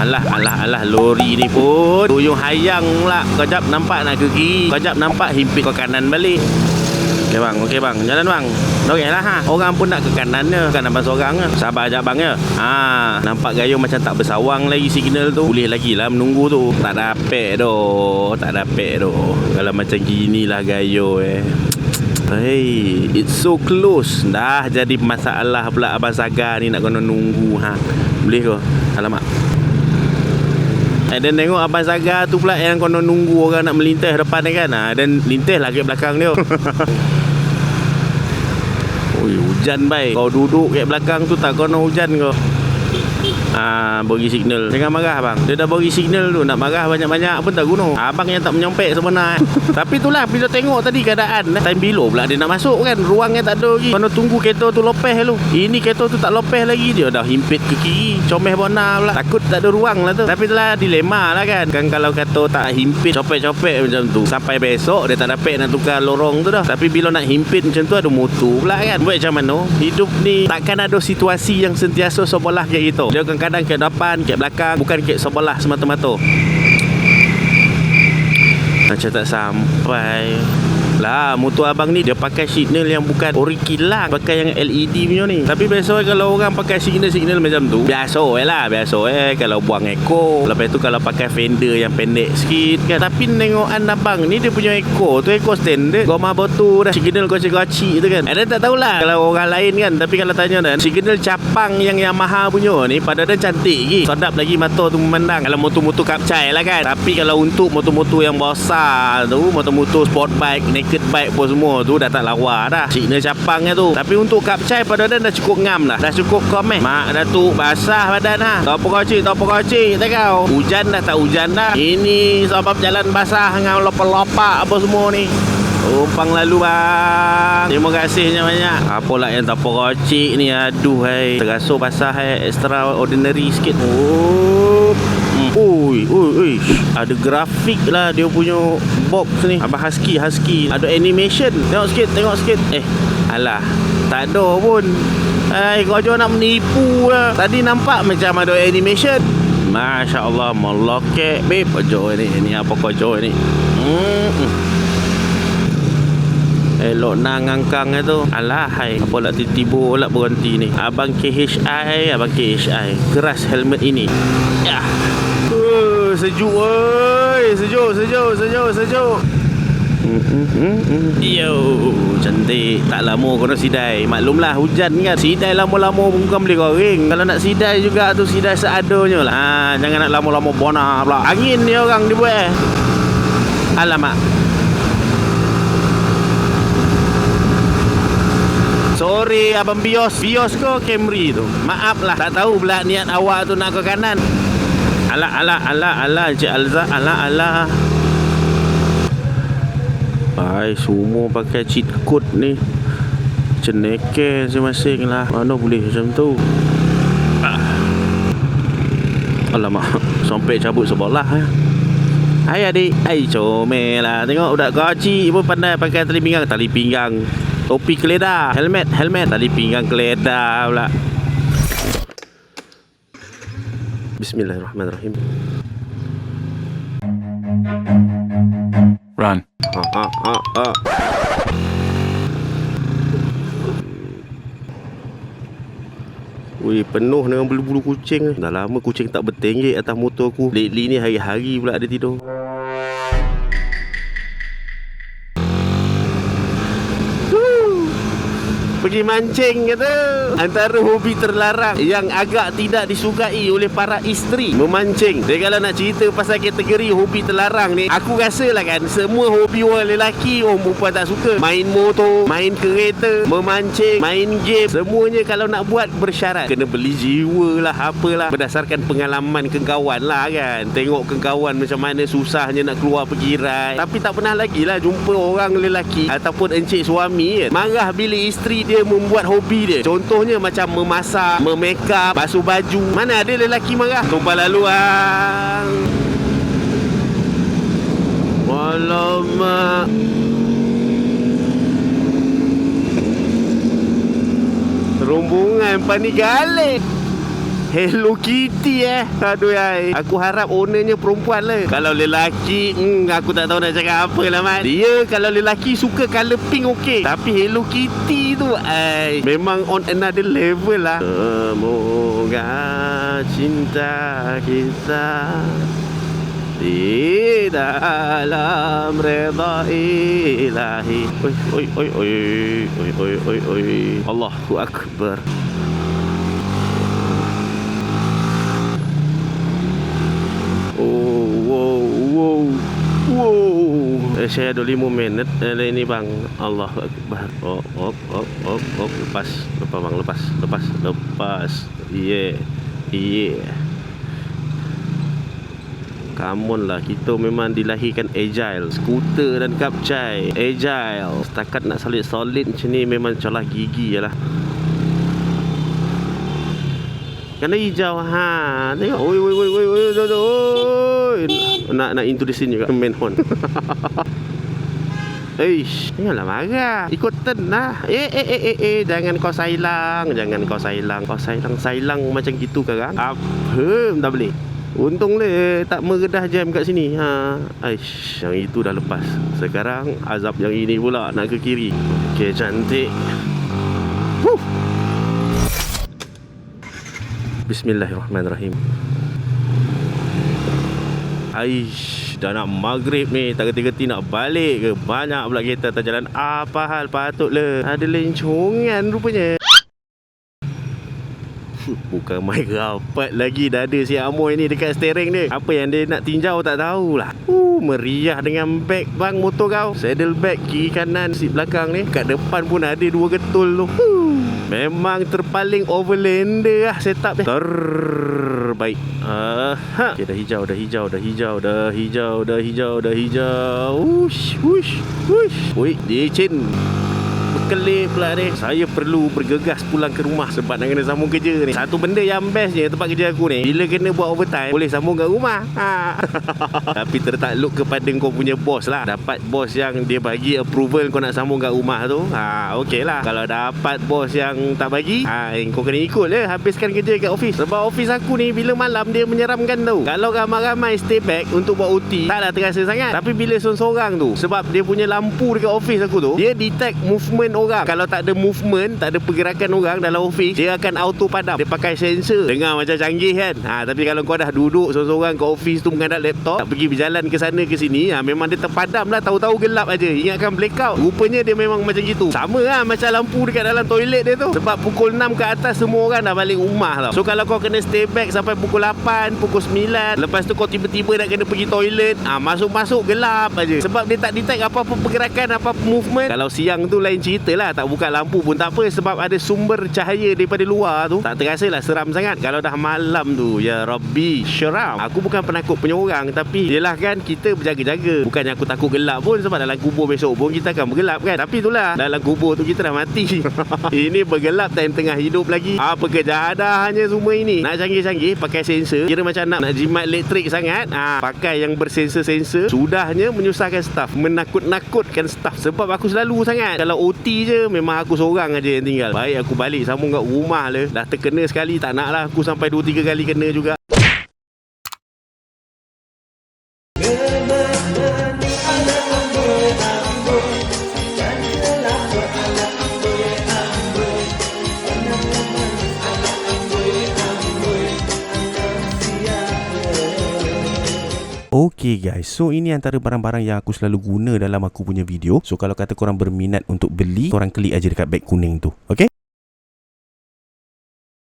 Alah lori ni pun tuyung hayang pula. Kejap nampak nak ke kiri, kejap nampak himpit ke kanan balik. Okey bang, jalan bang. Okey lah ha. Orang pun nak ke kanannya, bukan abang seorang ke. Sabar ajak bang ya. Nampak gayo macam tak bersawang lagi signal tu. Boleh lagi lah menunggu tu. Tak dapat doh. Kalau macam gini lah gayo Hey, it's so close. Dah jadi masalah pula abang Sagar ni nak kena nunggu ha. Boleh ke? Alamak. Dan tengok abang Sagar tu pula yang kena nunggu orang nak melintas depan ni kan. Dan lintas lagi belakang dia. Oi, hujan baik. Kau duduk kat belakang tu tak kena hujan kau. Bagi signal. Jangan marah bang. Dia dah bagi signal tu. Nak marah banyak-banyak pun tak guna. Abang yang tak menyompek sebenar. Tapi itulah bila tengok tadi keadaan time below pula dia nak masuk kan. Ruangnya tak ada lagi. Kena tunggu kereta tu lopeh lu. Ini kereta tu tak lopeh lagi. Dia dah himpit ke kiri. Comeh bona pula. Takut tak ada ruang lah tu. Tapi itulah dilema lah kan. Kan kalau kata tak himpit copek-copek macam tu, sampai besok dia tak dapat nak tukar lorong tu dah. Tapi bila nak himpit macam tu ada motor pula kan. Buat macam mana? Hidup ni takkan ada situasi yang sentiasa sebelah kayak gitu. Dia kadang-kadang ke depan, ke belakang, bukan ke sebelah semata-mata. Macam tak sampai lah. Motor abang ni dia pakai signal yang bukan ori kilang, pakai yang LED punya ni. Tapi biasa kalau orang pakai signal macam tu, biasa kalau buang echo. Lepas tu kalau pakai fender yang pendek sikit kan. Tapi nengokan abang ni dia punya echo tu echo standard. Goma botol dah signal kocik-kocik tu kan. Ada tak tahulah kalau orang lain kan. Tapi kalau tanya dan signal capang yang Yamaha punya ni pada dia cantik lagi. Sedap lagi mata tu memandang. Kalau motor-motor kapcai lah kan. Tapi kalau untuk motor-motor yang besar tu, motor-motor sport bike, naked bike pun semua tu dah tak lawa dah signal capangnya tu. Tapi untuk kapcai pada dan dah cukup ngam dah. Dah cukup komeh. Mak Datuk basah badan ha. Tak apa kocik tak kau. Hujan dah tak hujan dah. Ini sebab jalan basah dengan lopak-lopak apa semua ni. Tumpang lalu bang. Terima kasihnya banyak. Apalah yang tak apa kocik ni. Aduh hai. Terasa basah extraordinary sikit. Ui. Ada grafik lah dia punya box ni. Abang husky. Ada animation. Tengok sikit. Alah. Tak ada pun. Kau jangan nak menipu lah. Tadi nampak macam ada animation. Masya Allah. Melokek babe. Kau ni. Ini apa kau ni? Elok nang angkang tu. Alah hai. Apa lah tiba-tiba lah berhenti ni. Abang KHI. Keras helmet ini. Ya. Sejuk oi. Sejuk. Yo, cantik. Tak lama kena sidai. Maklumlah hujan kan. Sidai lama-lama pun bukan boleh goreng. Kalau nak sidai juga tu sidai seadanya lah. Jangan nak lama-lama bona pula. Angin ni orang dibuat Alamak. Sorry abang Bios ke Camry tu. Maaf lah. Tak tahu pula niat awak tu nak ke kanan. Alah Encik Alza. Alah Hai, semua pakai cheat code ni. Ceneke masing-masing lah. Mana boleh macam tu. Alamak. Sampai cabut sebelah Hai adik. Comel lah. Tengok budak kecil pun pandai pakai tali pinggang. Topi keledar. Helmet. Tali pinggang keledar pula. Bismillahirrahmanirrahim. Run. Wih, penuh dengan bulu-bulu kucing. Dah lama kucing tak bertenggek atas motor aku. Lately ni hari-hari pula dia tidur. Pergi mancing kata. Antara hobi terlarang yang agak tidak disukai oleh para isteri, memancing. Jadi kalau nak cerita pasal kategori hobi terlarang ni, aku rasa lah kan, semua hobi orang lelaki orang perempuan tak suka. Main motor, main kereta, memancing, main game, semuanya kalau nak buat bersyarat kena beli jiwa lah, apalah. Berdasarkan pengalaman kengkawan lah kan. Tengok kengkawan macam mana susahnya nak keluar pergi ride. Tapi tak pernah lagi lah jumpa orang lelaki ataupun encik suami kan marah bila isteri dia membuat hobi dia. Contohnya macam memasak, memekap, basuh baju. Mana ada lelaki marah? Tumpah lalu bang. Alamak. Rombongan pani galik. Hello Kitty Aduh ay. Aku harap ownernya perempuan lah. Kalau lelaki aku tak tahu nak cakap apa lah Mat. Dia kalau lelaki suka colour pink okey, tapi Hello Kitty tu memang on another level lah. Semoga cinta kita di dalam redha ilahi. Oi. Allahu Akbar. Wow. Saya ada 5 minit ini bang. Allahu Akbar. Lepas bang, lepas. Yeah. Come on lah, kita memang dilahirkan agile. Skuter dan kapcai agile. Setakat nak solid macam ni memang colah gigi je lah. Kena hijau tengok. Oi. Nak introduce juga main horn. Janganlah marah. Ikut tenah. Jangan kau sailang. Kau sailang macam gitu sekarang. Apa tak boleh. Untung tak meredah jam kat sini. Yang itu dah lepas. Sekarang azab yang ini pula nak ke kiri. Okey, cantik. Bismillahirrahmanirrahim. Dah nak maghrib ni. Tak gerti-gerti nak balik ke. Banyak pula kereta atas jalan. Apa hal patutlah. Ada lencongan rupanya. Bukan main rapat lagi dada si Amoy ni dekat steering dia. Apa yang dia nak tinjau tak tahulah. Meriah dengan beg bang motor kau. Saddle bag kiri kanan seat belakang ni. Kat depan pun ada 2 getul tu. Memang terpaling overlander lah setup dia. Terbaik. Okay, dah hijau. Ush. Ui, licin. Berkelip pula ni. Saya perlu bergegas pulang ke rumah sebab nak kena sambung kerja ni. Satu benda yang bestnya tempat kerja aku ni, bila kena buat overtime boleh sambung kat rumah. Tapi tertakluk kepada kau punya bos lah. Dapat bos yang dia bagi approval kau nak sambung kat rumah tu, okey lah. Kalau dapat bos yang tak bagi, kau kena ikut je. Habiskan kerja kat office. Sebab office aku ni bila malam dia menyeramkan tau. Kalau ramai-ramai stay back untuk buat OT, taklah terasa sangat. Tapi bila seorang-seorang tu, sebab dia punya lampu dekat office aku tu, dia detect movement orang. Kalau tak ada movement, tak ada pergerakan orang dalam office, dia akan auto padam. Dia pakai sensor. Dengar macam canggih kan. Tapi kalau kau dah duduk seorang-seorang kat office tu menghadap laptop, tak pergi berjalan ke sana ke sini, memang dia terpadam lah. Tahu-tahu gelap aja. Ingatkan blackout. Rupanya dia memang macam gitu. Sama lah macam lampu dekat dalam toilet dia tu. Sebab pukul 6 ke atas semua orang dah balik rumah tau. So kalau kau kena stay back sampai pukul 8, pukul 9, lepas tu kau tiba-tiba nak kena pergi toilet, masuk-masuk gelap aja. Sebab dia tak detect apa-apa pergerakan, apa-apa movement. Kalau siang tu lain cerita lah, tak buka lampu pun tak apa, sebab ada sumber cahaya daripada luar tu. Tak terasa lah seram sangat. Kalau dah malam tu, ya Rabbi, seram. Aku bukan penakut punya orang, tapi yelah kan, kita berjaga-jaga. Bukannya aku takut gelap pun, sebab dalam kubur besok pun kita akan bergelap kan. Tapi itulah, dalam kubur tu kita dah mati. Ini bergelap time tengah hidup lagi. Apa kejahatannya semua ini. Nak canggih-canggih pakai sensor, kira macam nak jimat elektrik sangat, pakai yang bersensor-sensor. Sudahnya menyusahkan staff, menakut-nakutkan staff. Sebab aku selalu sangat, kalau OT je memang aku seorang aja yang tinggal. Baik aku balik sambung kat rumah lah. Dah terkena sekali, tak nak lah aku sampai 2-3 kali kena juga. Okay guys, so ini antara barang-barang yang aku selalu guna dalam aku punya video. So kalau kata korang berminat untuk beli, korang klik aja dekat beg kuning tu. Okay?